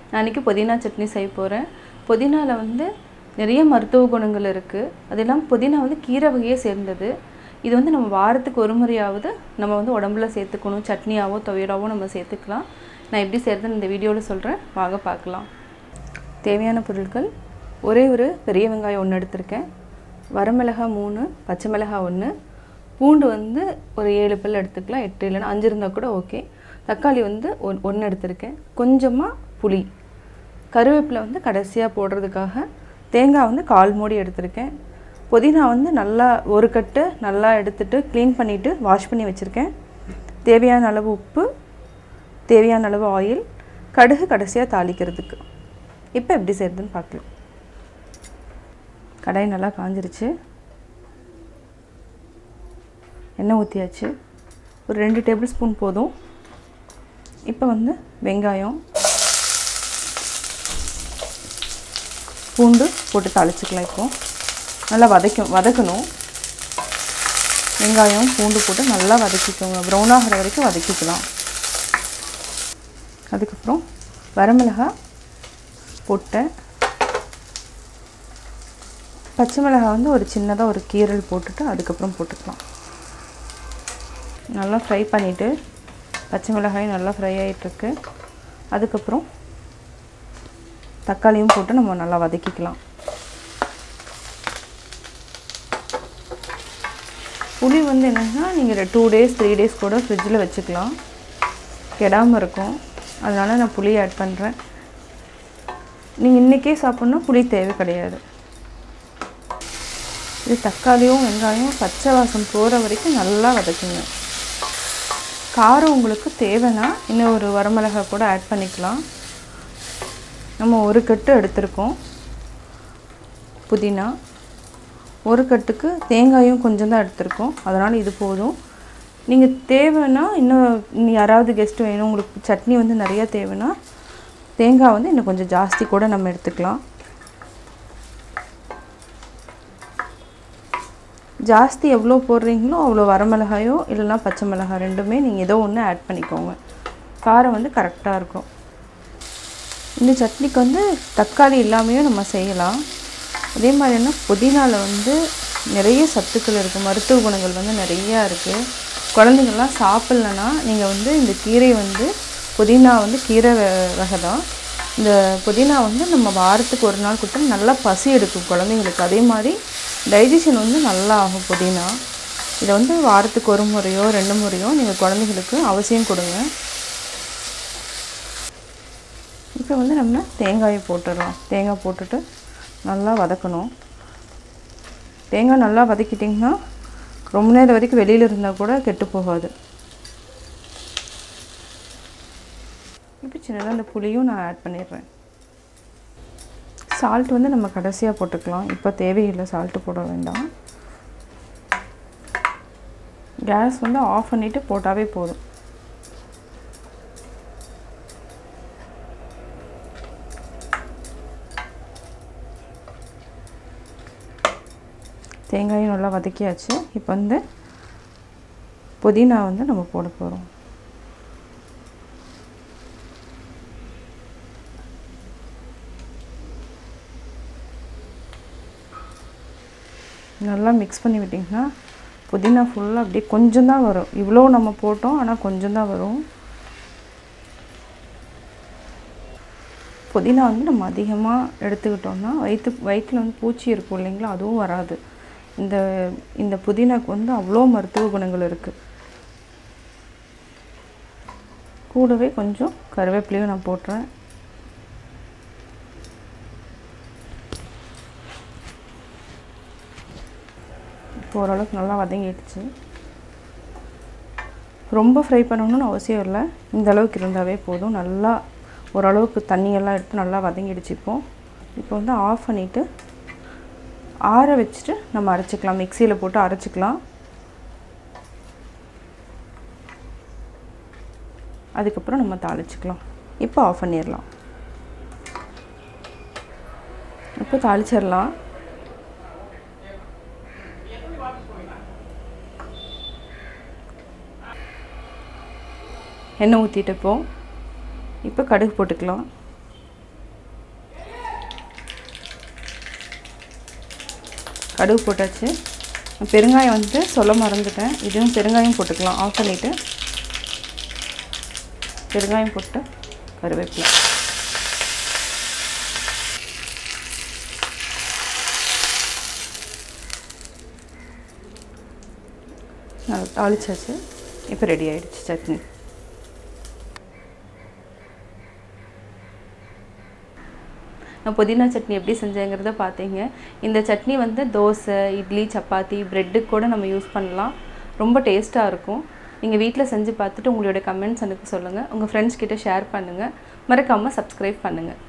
நான் இன்னைக்கு புதினா சட்னி செய்ய போறேன். புதினால வந்து நிறைய மருத்துவ குணங்கள் இருக்கு. அதெல்லாம் புதினா வந்து கீரை வகையை சேர்ந்தது. இது வந்து நம்ம வாரத்துக்கு ஒரு முறையாவது நம்ம வந்து உடம்புல சேர்த்துக்கணும். சட்னியாவோ துவையலாவோ நம்ம சேர்த்துக்கலாம். நான் எப்படி செய்யறதுன்னு இந்த வீடியோல சொல்றேன். வாங்க பார்க்கலாம். தேவையான பொருட்கள் ஒரே ஒரு பெரிய வெங்காயம் 1 எடுத்துர்க்கேன். வரமிளகாய் 3, பச்சை மிளகாய் 1, பூண்டு வந்து ஒரு 7 பல் எடுத்துக்கலாம். 8 இல்லனா 5 இருந்தா கூட ஓகே. தக்காளி வந்து 1 எடுத்துர்க்கேன். கொஞ்சமா புளி. கருவேப்பிலை வந்து கடைசியா போடுறதுக்காக தேங்காய் வந்து 1/4 மூடி எடுத்துர்க்கேன். புதினா வந்து நல்லா ஒரு கட்டு நல்லா எடுத்துட்டு க்ளீன் பண்ணிட்டு வாஷ் பண்ணி வச்சிருக்கேன். தேவையான அளவு உப்பு, தேவையான அளவு ஆயில், கடுகு கடைசியா தாளிக்கிறதுக்கு. இப்போ எப்படி செய்யறதுன்னு பார்க்கலாம். கடாய் நல்லா காஞ்சிருச்சு. எண்ணெய் ஊற்றியாச்சு. ஒரு 2 டேபிள் ஸ்பூன் போதும். இப்போ வந்து வெங்காயம், பூண்டு போட்டு தாளிச்சுக்கலாம். இப்போ நல்லா வதக்கணும். வெங்காயம் பூண்டு போட்டு நல்லா வதக்கிக்கோங்க. ப்ரௌன் ஆகிற வரைக்கும் வதக்கிக்கலாம். அதுக்கப்புறம் வரமிளகாய் போட்டேன். பச்சை மிளகாய் வந்து ஒரு சின்னதாக ஒரு கீரல் போட்டுட்டு அதுக்கப்புறம் போட்டுக்கலாம். நல்லா ஃப்ரை பண்ணிவிட்டு பச்சை மிளகாயும் நல்லா ஃப்ரை ஆகிட்டுருக்கு. அதுக்கப்புறம் தக்காளியும் போட்டு நம்ம நல்லா வதக்கிக்கலாம். புளி வந்து என்னென்னா நீங்கள் 2 days 3 days கூட ஃப்ரிட்ஜில் வச்சுக்கலாம். கெடாமல் இருக்கும். அதனால் நான் புளி ஆட் பண்ணுறேன். நீங்கள் இன்றைக்கே சாப்பிட்ணும் புளி தேவை கிடையாது. இது தக்காளியும் வெங்காயம் பச்சை வாசம் போகிற வரைக்கும் நல்லா வதக்குங்க. காரம் உங்களுக்கு தேவைன்னா இன்னும் ஒரு வரமிளகாய் கூட ஆட் பண்ணிக்கலாம். நம்ம ஒரு கட்டு எடுத்திருக்கோம் புதினா. ஒரு கட்டுக்கு தேங்காயும் கொஞ்சம் தான் எடுத்திருக்கோம். அதனால் இது போதும். நீங்கள் தேவைன்னா இன்னும் யாராவது கெஸ்ட் வேணும், உங்களுக்கு சட்னி வந்து நிறையா தேவைன்னா தேங்காய் வந்து இன்னும் கொஞ்சம் ஜாஸ்தி கூட நம்ம எடுத்துக்கலாம். ஜாஸ்தி எவ்வளோ போடுறீங்களோ அவ்வளோ வரமிளகாயோ இல்லைனா பச்சை மிளகாய் ரெண்டுமே நீங்கள் ஏதோ ஒன்று ஆட் பண்ணிக்கோங்க. காரம் வந்து கரெக்டாக இருக்கும். இந்த சட்னிக்கு வந்து தக்காளி இல்லாமையும் நம்ம செய்யலாம். அதே மாதிரினா புதினாவில் வந்து நிறைய சத்துக்கள் இருக்குது. மருத்துவ குணங்கள் வந்து நிறையா இருக்குது. குழந்தைங்கள்லாம் சாப்பிட்லன்னா நீங்கள் வந்து இந்த கீரை வந்து புதினா வந்து கீரை வகை தான். இந்த புதினா வந்து நம்ம வாரத்துக்கு ஒரு நாள் கொடுத்தா நல்லா பசி எடுக்கும் குழந்தைங்களுக்கு. அதே மாதிரி டைஜஷன் வந்து நல்லா ஆகும் புதினா. இதை வந்து வாரத்துக்கு ஒரு முறையோ 2 முறையோ நீங்கள் குழந்தைங்களுக்கு அவசியம் கொடுங்க. இப்போ வந்து நம்ம தேங்காயை போட்டுடலாம். தேங்காய் போட்டுட்டு நல்லா வதக்கணும். தேங்காய் நல்லா வதக்கிட்டிங்கன்னா ரொம்ப நேரம் வரைக்கும் வெளியில் இருந்தால் கூட கெட்டு போகாது. இப்போ சின்னதாக அந்த புளியும் நான் ஆட் பண்ணிடுறேன். சால்ட் வந்து நம்ம கடைசியாக போட்டுக்கலாம். இப்போ தேவையில்லை, சால்ட்டு போட வேண்டாம். கேஸ் வந்து ஆஃப் பண்ணிவிட்டு போட்டாவே போதும். தேங்காயும் நல்லா வதக்கியாச்சு. இப்போ வந்து புதினா வந்து நம்ம போட போகிறோம். நல்லா மிக்ஸ் பண்ணி விட்டிங்கன்னா புதினா ஃபுல்லாக அப்படியே கொஞ்சம் தான் வரும். இவ்வளோ நம்ம போட்டோம், ஆனால் கொஞ்சம் தான் வரும். புதினா வந்து நம்ம அதிகமாக எடுத்துக்கிட்டோம்னா வயிற்றில் வந்து பூச்சி இருக்கும் இல்லைங்களா, அதுவும் வராது. இந்த புதினாக்கு வந்து அவ்வளோ மருத்துவ குணங்கள் இருக்குது. கூடவே கொஞ்சம் கருவேப்பிலையும் நான் போட்டுறேன். இப்போ ஓரளவுக்கு நல்லா வதங்கிடுச்சு. ரொம்ப ஃப்ரை பண்ணணும்னு அவசியம் இல்லை. இந்த அளவுக்கு இருந்தாவே போதும். நல்லா ஓரளவுக்கு தண்ணியெல்லாம் எடுத்து நல்லா வதங்கிடுச்சு. இப்போ வந்து ஆஃப் பண்ணிவிட்டு ஆற வச்சுட்டு நம்ம அரைச்சிக்கலாம். மிக்சியில் போட்டு அரைச்சிக்கலாம். அதுக்கப்புறம் நம்ம தாளிச்சுக்கலாம். இப்போ ஆஃப் பண்ணிடலாம். இப்போ தாளிச்சிடலாம். எண்ணெய் ஊற்றிட்டு இப்போ கடுகு போட்டுக்கலாம். கடுகு போட்டாச்சு. பெருங்காயம் வந்து சொல்ல மறந்துட்டேன். இதுவும் பெருங்காயம் போட்டுக்கலாம். ஆஃப் பண்ணிவிட்டு பெருங்காயம் போட்டு கருவேப்பிலை. தாளிச்சாச்சு. இப்போ ரெடி ஆகிடுச்சு சட்னி. நான் புதினா சட்னி எப்படி செஞ்சேங்கிறத பார்த்தீங்க. இந்த சட்னி வந்து தோசை, இட்லி, சப்பாத்தி, ப்ரெட்டுக்கு கூட நம்ம யூஸ் பண்ணலாம். ரொம்ப டேஸ்ட்டாக இருக்கும். நீங்கள் வீட்டில் செஞ்சு பார்த்துட்டு உங்களுடைய கமெண்ட்ஸ் எனக்கு சொல்லுங்கள். உங்கள் ஃப்ரெண்ட்ஸ் கிட்ட ஷேர் பண்ணுங்கள். மறக்காமல் சப்ஸ்கிரைப் பண்ணுங்கள்.